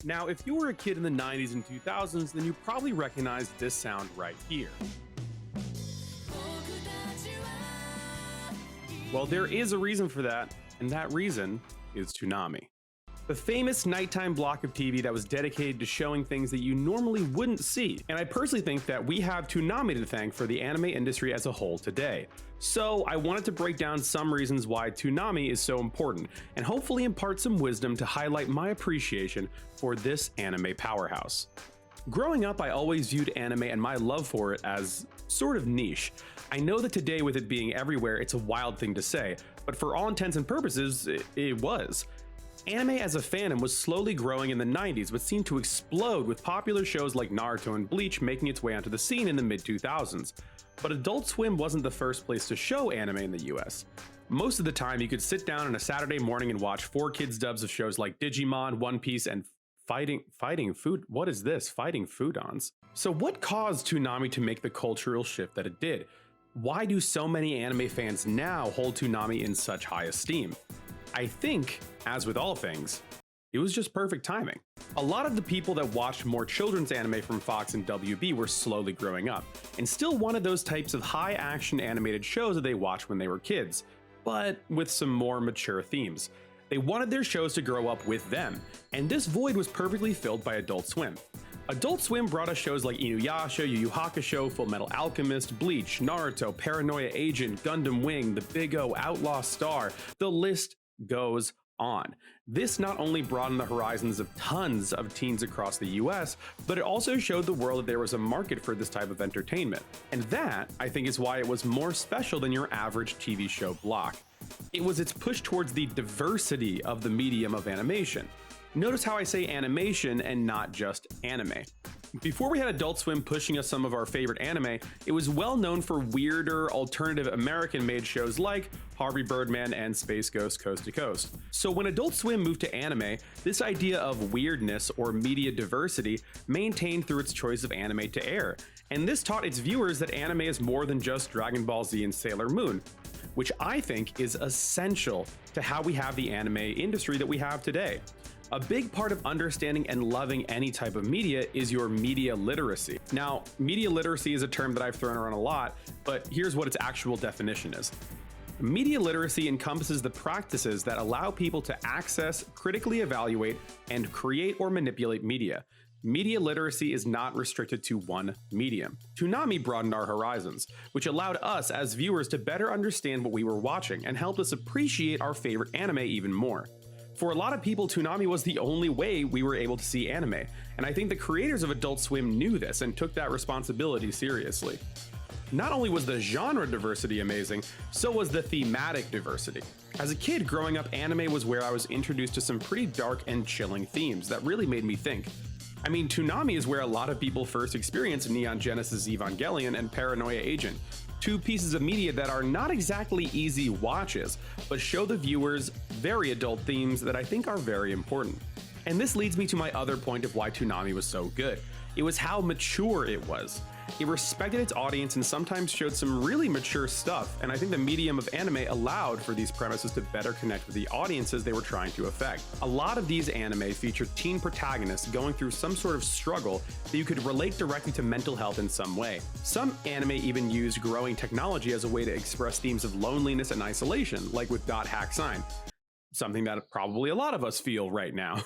Now, if you were a kid in the 90s and 2000s, then you probably recognized this sound right here. Well, there is a reason for that, and that reason is Toonami. The famous nighttime block of TV that was dedicated to showing things that you normally wouldn't see. And I personally think that we have Toonami to thank for the anime industry as a whole today. So I wanted to break down some reasons why Toonami is so important, and hopefully impart some wisdom to highlight my appreciation for this anime powerhouse. Growing up, I always viewed anime and my love for it as sort of niche. I know that today, with it being everywhere, it's a wild thing to say, but for all intents and purposes, it was. Anime as a fandom was slowly growing in the 90s, but seemed to explode with popular shows like Naruto and Bleach making its way onto the scene in the mid-2000s. But Adult Swim wasn't the first place to show anime in the US. Most of the time, you could sit down on a Saturday morning and watch 4Kids dubs of shows like Digimon, One Piece, and Fighting Foodons. So what caused Toonami to make the cultural shift that it did? Why do so many anime fans now hold Toonami in such high esteem? I think, as with all things, it was just perfect timing. A lot of the people that watched more children's anime from Fox and WB were slowly growing up, and still wanted those types of high-action animated shows that they watched when they were kids, but with some more mature themes. They wanted their shows to grow up with them, and this void was perfectly filled by Adult Swim. Adult Swim brought us shows like Inuyasha, Yu Yu Hakusho, Fullmetal Alchemist, Bleach, Naruto, Paranoia Agent, Gundam Wing, The Big O, Outlaw Star, the list goes on. This not only broadened the horizons of tons of teens across the US, but it also showed the world that there was a market for this type of entertainment. And that, I think, is why it was more special than your average TV show block. It was its push towards the diversity of the medium of animation. Notice how I say animation and not just anime. Before we had Adult Swim pushing us some of our favorite anime, it was well known for weirder, alternative American-made shows like Harvey Birdman and Space Ghost Coast to Coast. So when Adult Swim moved to anime, this idea of weirdness or media diversity maintained through its choice of anime to air. And this taught its viewers that anime is more than just Dragon Ball Z and Sailor Moon, which I think is essential to how we have the anime industry that we have today. A big part of understanding and loving any type of media is your media literacy. Now, media literacy is a term that I've thrown around a lot, but here's what its actual definition is. Media literacy encompasses the practices that allow people to access, critically evaluate, and create or manipulate media. Media literacy is not restricted to one medium. Toonami broadened our horizons, which allowed us as viewers to better understand what we were watching and helped us appreciate our favorite anime even more. For a lot of people, Toonami was the only way we were able to see anime, and I think the creators of Adult Swim knew this and took that responsibility seriously. Not only was the genre diversity amazing, so was the thematic diversity. As a kid growing up, anime was where I was introduced to some pretty dark and chilling themes that really made me think. I mean, Toonami is where a lot of people first experienced Neon Genesis Evangelion and Paranoia Agent, two pieces of media that are not exactly easy watches, but show the viewers very adult themes that I think are very important. And this leads me to my other point of why Toonami was so good. It was how mature it was. It respected its audience and sometimes showed some really mature stuff, and I think the medium of anime allowed for these premises to better connect with the audiences they were trying to affect. A lot of these anime featured teen protagonists going through some sort of struggle that you could relate directly to mental health in some way. Some anime even used growing technology as a way to express themes of loneliness and isolation, like with Dot Hack Sign. Something that probably a lot of us feel right now.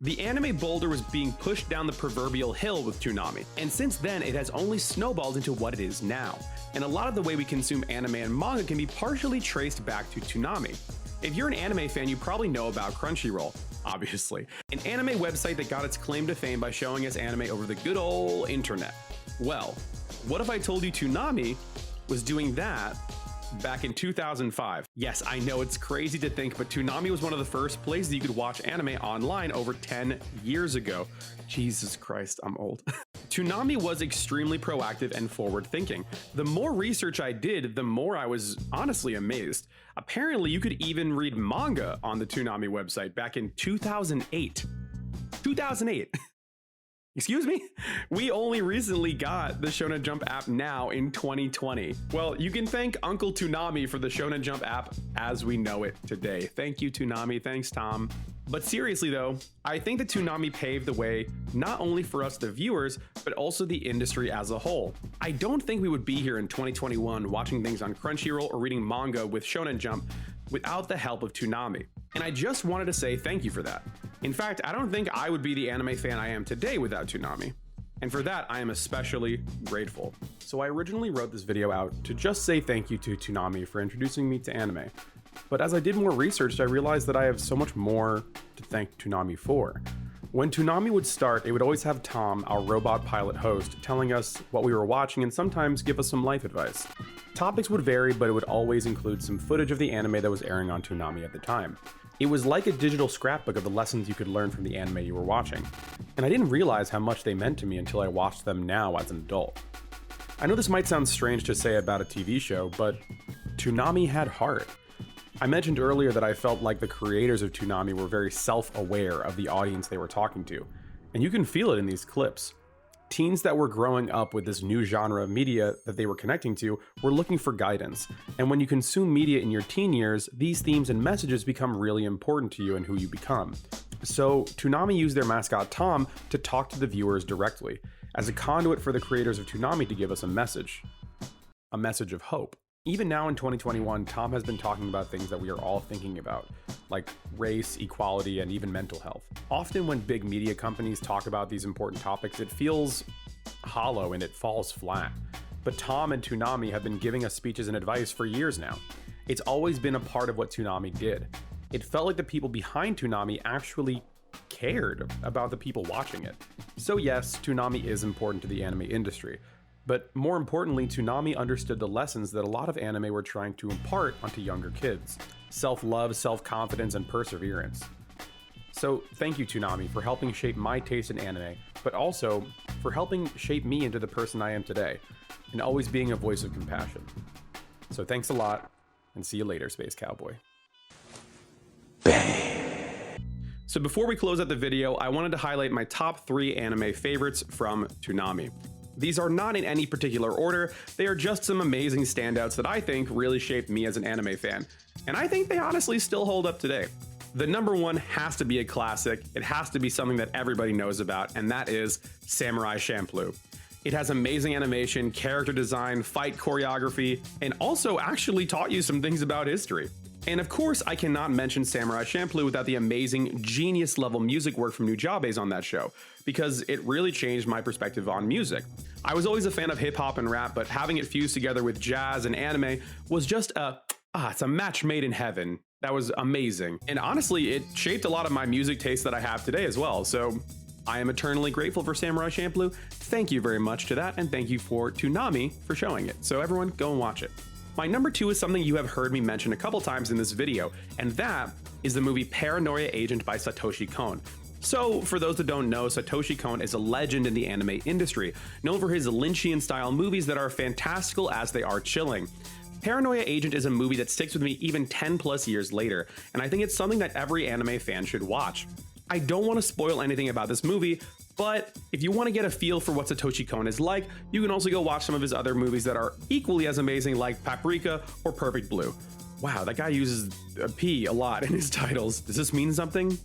The anime boulder was being pushed down the proverbial hill with Toonami, and since then it has only snowballed into what it is now. And a lot of the way we consume anime and manga can be partially traced back to Toonami. If you're an anime fan, you probably know about Crunchyroll, obviously, an anime website that got its claim to fame by showing us anime over the good old internet. Well, what if I told you Toonami was doing that back in 2005. Yes, I know it's crazy to think, but Toonami was one of the first places you could watch anime online over 10 years ago. Jesus Christ, I'm old. Toonami was extremely proactive and forward-thinking. The more research I did, the more I was honestly amazed. Apparently, you could even read manga on the Toonami website back in 2008. 2008. Excuse me? We only recently got the Shonen Jump app now in 2020. Well, you can thank Uncle Toonami for the Shonen Jump app as we know it today. Thank you, Toonami. Thanks, Tom. But seriously though, I think that Toonami paved the way not only for us the viewers, but also the industry as a whole. I don't think we would be here in 2021 watching things on Crunchyroll or reading manga with Shonen Jump without the help of Toonami. And I just wanted to say thank you for that. In fact, I don't think I would be the anime fan I am today without Toonami. And for that, I am especially grateful. So I originally wrote this video out to just say thank you to Toonami for introducing me to anime. But as I did more research, I realized that I have so much more to thank Toonami for. When Toonami would start, it would always have Tom, our robot pilot host, telling us what we were watching and sometimes give us some life advice. Topics would vary, but it would always include some footage of the anime that was airing on Toonami at the time. It was like a digital scrapbook of the lessons you could learn from the anime you were watching. And I didn't realize how much they meant to me until I watched them now as an adult. I know this might sound strange to say about a TV show, but Toonami had heart. I mentioned earlier that I felt like the creators of Toonami were very self-aware of the audience they were talking to, and you can feel it in these clips. Teens that were growing up with this new genre of media that they were connecting to were looking for guidance, and when you consume media in your teen years, these themes and messages become really important to you and who you become. So Toonami used their mascot Tom to talk to the viewers directly, as a conduit for the creators of Toonami to give us a message of hope. Even now in 2021, Tom has been talking about things that we are all thinking about, like race, equality, and even mental health. Often when big media companies talk about these important topics, it feels hollow and it falls flat. But Tom and Toonami have been giving us speeches and advice for years now. It's always been a part of what Toonami did. It felt like the people behind Toonami actually cared about the people watching it. So yes, Toonami is important to the anime industry. But more importantly, Toonami understood the lessons that a lot of anime were trying to impart onto younger kids. Self-love, self-confidence, and perseverance. So thank you, Toonami, for helping shape my taste in anime, but also for helping shape me into the person I am today, and always being a voice of compassion. So thanks a lot, and see you later, Space Cowboy. Bang. So before we close out the video, I wanted to highlight my top 3 anime favorites from Toonami. These are not in any particular order, they are just some amazing standouts that I think really shaped me as an anime fan, and I think they honestly still hold up today. The number one has to be a classic, it has to be something that everybody knows about, and that is Samurai Champloo. It has amazing animation, character design, fight choreography, and also actually taught you some things about history. And of course, I cannot mention Samurai Champloo without the amazing genius level music work from Nujabes on that show, because it really changed my perspective on music. I was always a fan of hip hop and rap, but having it fused together with jazz and anime was just it's a match made in heaven. That was amazing. And honestly, it shaped a lot of my music taste that I have today as well. So I am eternally grateful for Samurai Champloo. Thank you very much to that, and thank you for Toonami for showing it. So everyone, go and watch it. My number 2 is something you have heard me mention a couple times in this video, and that is the movie Paranoia Agent by Satoshi Kon. So, for those that don't know, Satoshi Kon is a legend in the anime industry, known for his Lynchian-style movies that are fantastical as they are chilling. Paranoia Agent is a movie that sticks with me even 10 plus years later, and I think it's something that every anime fan should watch. I don't want to spoil anything about this movie, but if you want to get a feel for what Satoshi Kon is like, you can also go watch some of his other movies that are equally as amazing, like Paprika or Perfect Blue. Wow, that guy uses a P a lot in his titles. Does this mean something?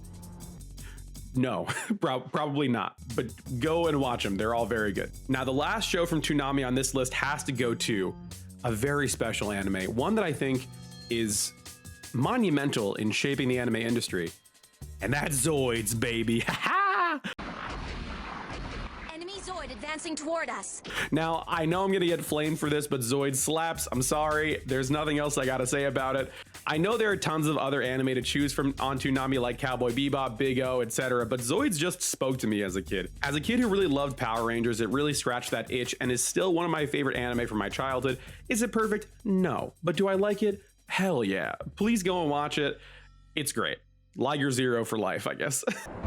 No, probably not, but go and watch them. They're all very good. Now, the last show from Toonami on this list has to go to a very special anime, one that I think is monumental in shaping the anime industry, and that's Zoids, baby. Enemy Zoid advancing toward us. Now, I know I'm gonna get flamed for this, but Zoid slaps. I'm sorry, there's nothing else I gotta say about it. I know there are tons of other anime to choose from on Toonami like Cowboy Bebop, Big O, etc., but Zoids just spoke to me as a kid. As a kid who really loved Power Rangers, it really scratched that itch and is still one of my favorite anime from my childhood. Is it perfect? No. But do I like it? Hell yeah. Please go and watch it. It's great. Liger Zero for life, I guess.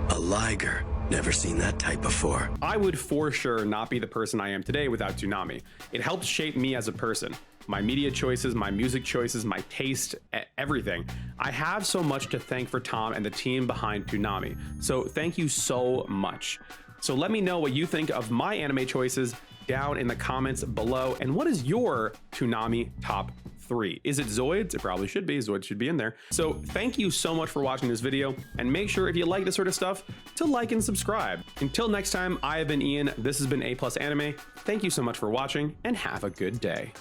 A liger. Never seen that type before. I would for sure not be the person I am today without Toonami. It helped shape me as a person. My media choices, my music choices, my taste, everything. I have so much to thank for Tom and the team behind Toonami. So thank you so much. So let me know what you think of my anime choices down in the comments below. And what is your Toonami top 3? Is it Zoids? It probably should be. Zoids should be in there. So thank you so much for watching this video, and make sure if you like this sort of stuff to like and subscribe. Until next time, I have been Ian. This has been A+ Anime. Thank you so much for watching, and have a good day.